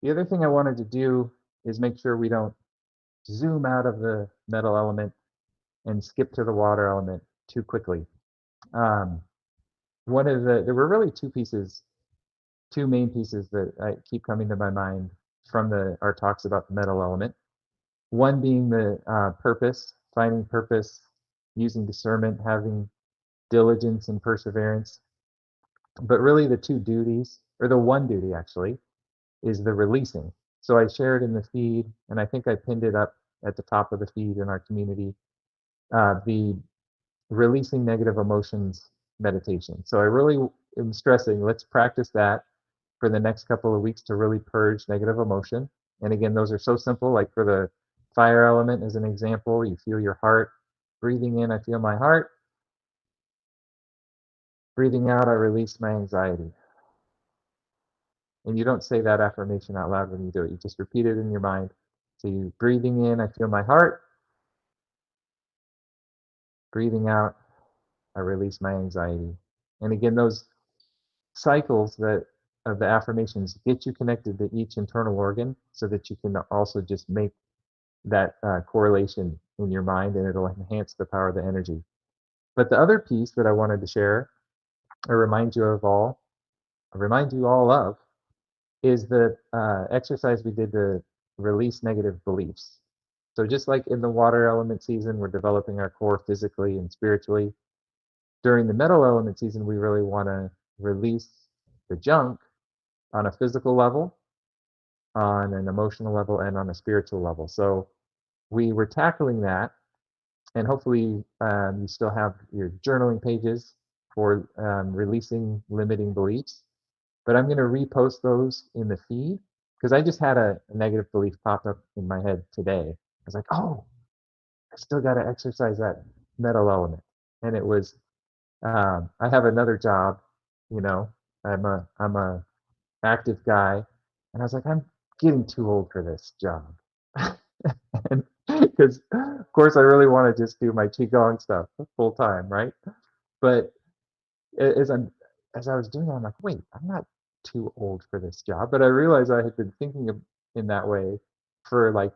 The other thing I wanted to do is make sure we don't zoom out of the metal element and skip to the water element too quickly. Um, there were really two main pieces that I keep coming to my mind from our talks about the metal element. One being the purpose, finding purpose, using discernment, having diligence and perseverance. But really, the two duties, or the one duty actually, is the releasing. So I shared in the feed, and I think I pinned it up at the top of the feed in our community, the releasing negative emotions meditation. So I really am stressing, let's practice that for the next couple of weeks to really purge negative emotion. And again, those are so simple. Like for the fire element, as an example, you feel your heart. Breathing in, I feel my heart. Breathing out, I release my anxiety. And you don't say that affirmation out loud when you do it. You just repeat it in your mind. So you breathing in, I feel my heart. Breathing out, I release my anxiety. And again, those cycles that of the affirmations get you connected to each internal organ so that you can also just make that correlation in your mind, and it'll enhance the power of the energy. But the other piece that I wanted to share or remind you all of, is the exercise we did to release negative beliefs. So just like in the water element season, we're developing our core physically and spiritually. During the metal element season, we really want to release the junk on a physical level, on an emotional level, and on a spiritual level. So we were tackling that, and hopefully you still have your journaling pages for releasing limiting beliefs. But I'm going to repost those in the feed because I just had a negative belief pop up in my head today. I was like, oh, I still got to exercise that metal element. And it was, I have another job, you know, I'm a active guy, and I was like, I'm getting too old for this job. And because of course I really want to just do my qigong stuff full time, right? But as I was doing it, I'm like, wait, I'm not too old for this job. But I realized I had been thinking in that way for like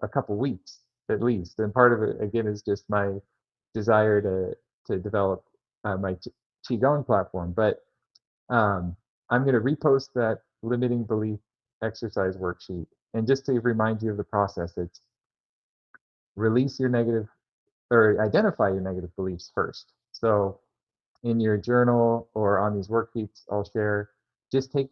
a couple weeks at least. And part of it again is just my desire to develop my qigong platform. But I'm going to repost that limiting belief exercise worksheet. And just to remind you of the process, it's release your negative or identify your negative beliefs first. So in your journal or on these worksheets I'll share, just take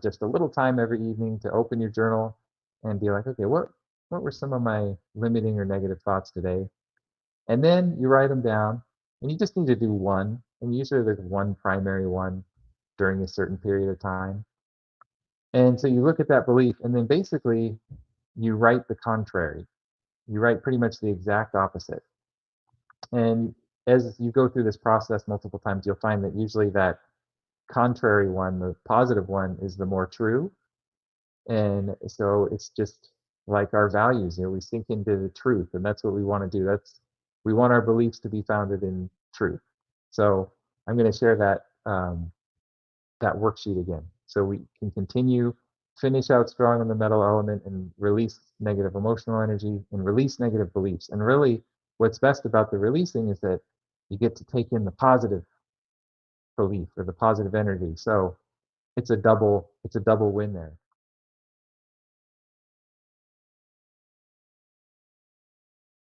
just a little time every evening to open your journal and be like, okay, what were some of my limiting or negative thoughts today? And then you write them down, and you just need to do one. And usually there's one primary one during a certain period of time. And so you look at that belief, and then basically you write the contrary. You write pretty much the exact opposite. And as you go through this process multiple times, you'll find that usually that contrary one, the positive one, is the more true. And so it's just like our values, we sink into the truth, and that's what we want to do. We want our beliefs to be founded in truth. So I'm going to share that worksheet again, so we can continue, finish out strong in the metal element, and release negative emotional energy and release negative beliefs. And really, what's best about the releasing is that you get to take in the positive belief or the positive energy. So it's a double win there.